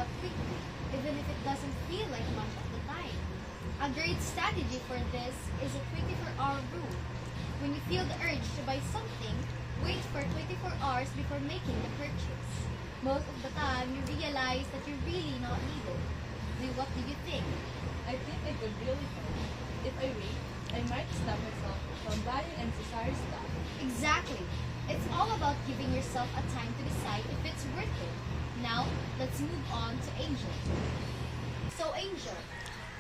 up quickly, even if it doesn't feel like much at the time. A great strategy for this is a 24-hour rule. When you feel the urge to buy something, wait for 24 hours before making the purchase. Most of the time, you realize that you really not need it. What do you think? I think it could really help. If I wait, I might stop myself from buying unnecessary stuff. Exactly. It's all about giving yourself a time to decide if it's worth it. Now, let's move on to Angel. So Angel,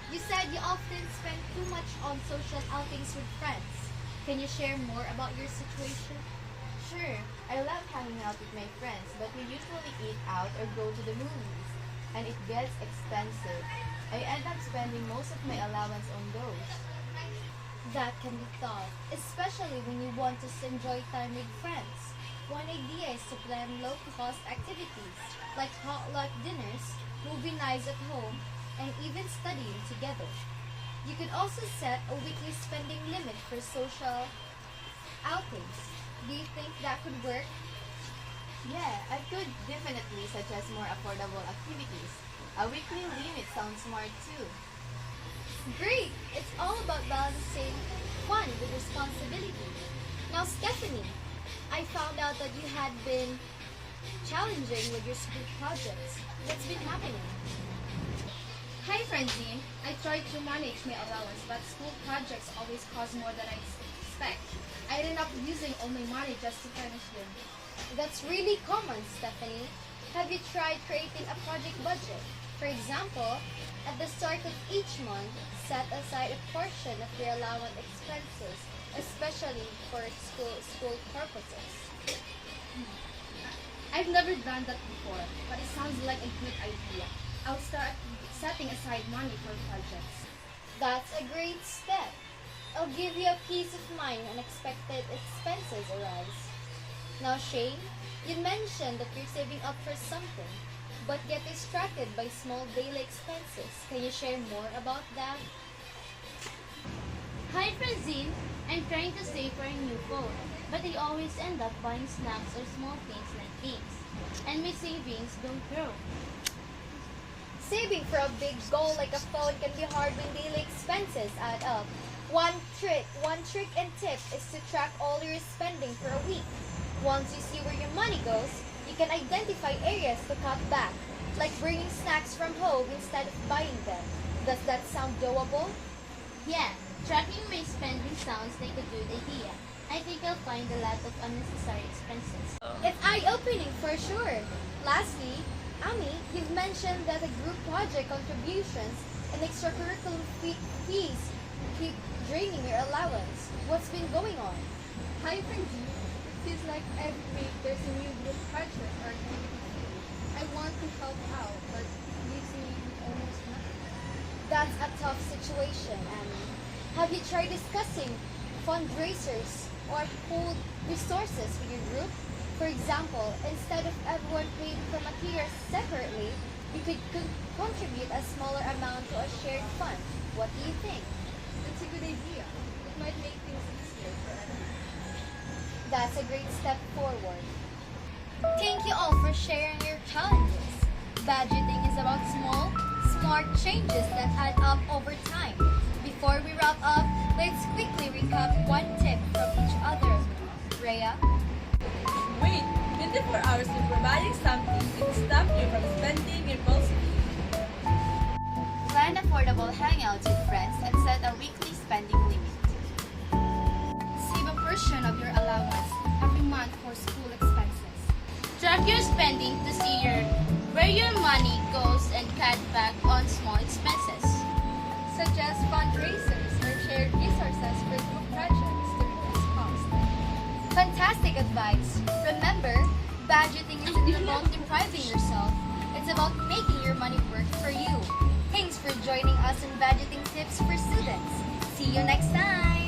you said you often spend too much on social outings with friends. Can you share more about your situation? Sure, I love hanging out with my friends, but we usually eat out or go to the movies, and it gets expensive. I end up spending most of my allowance on those. That can be tough, especially when you want to enjoy time with friends. One idea is to plan low-cost activities like potluck dinners, movie nights at home, and even studying together. You could also set a weekly spending limit for social outings. Do you think that could work? Yeah, I could definitely suggest more affordable activities. A weekly limit sounds smart too. Great! It's all about balancing fun with responsibility. Now, Stephanie, I found out that you had been challenging with your school projects. What's been happening? Hi, Francine. I tried to manage my allowance, but school projects always cost more than I expect. I ended up using all my money just to finish them. That's really common, Stephanie. Have you tried creating a project budget? For example, at the start of each month, set aside a portion of your allowance expenses, especially for school purposes. I've never done that before, but it sounds like a good idea. I'll start setting aside money for projects. That's a great step. It'll give you a peace of mind when unexpected expenses arise. Now, Shane, you mentioned that you're saving up for something, but get distracted by small daily expenses. Can you share more about that? Hi, Francine. I'm trying to save for a new phone, but I always end up buying snacks or small things like games, and my savings don't grow. Saving for a big goal like a phone can be hard when daily expenses add up. One trick and tip is to track all your spending for a week. Once you see where your money goes, you can identify areas to cut back, like bringing snacks from home instead of buying them. Does that sound doable? Yeah, tracking my spending sounds like a good idea. I think I'll find a lot of unnecessary expenses. It's eye-opening for sure. Lastly, Ami, you've mentioned that the group project contributions and extracurricular fees keep draining your allowance. What's been going on? Hi, Francine. It feels like every week there's a new group project or activity. I want to help out, but it leaves me almost nothing. That's a tough situation, Ami. Have you tried discussing fundraisers or pooled resources with your group? For example, instead of everyone paying for materials separately, you could contribute a smaller amount to a shared fund. What do you think? That's a good idea. It might make things easier for everyone. That's a great step forward. Thank you all for sharing your challenges. Budgeting is about small, smart changes that add up over time. Before we wrap up, let's quickly recap one tip from each other. Rhea? Wait, 24 hours before buying something can stop you from spending impulsively. Plan affordable hangouts with friends and set a weekly spending limit. Save a portion of your allowance every month for school expenses. Track your spending to see where your money goes and cut back on small expenses. Suggest fundraisers or shared resources for group projects to reduce costs. Fantastic advice. Remember, budgeting isn't about depriving yourself. It's about making your money work for you. Thanks for joining us in Budgeting Tips for Students. See you next time!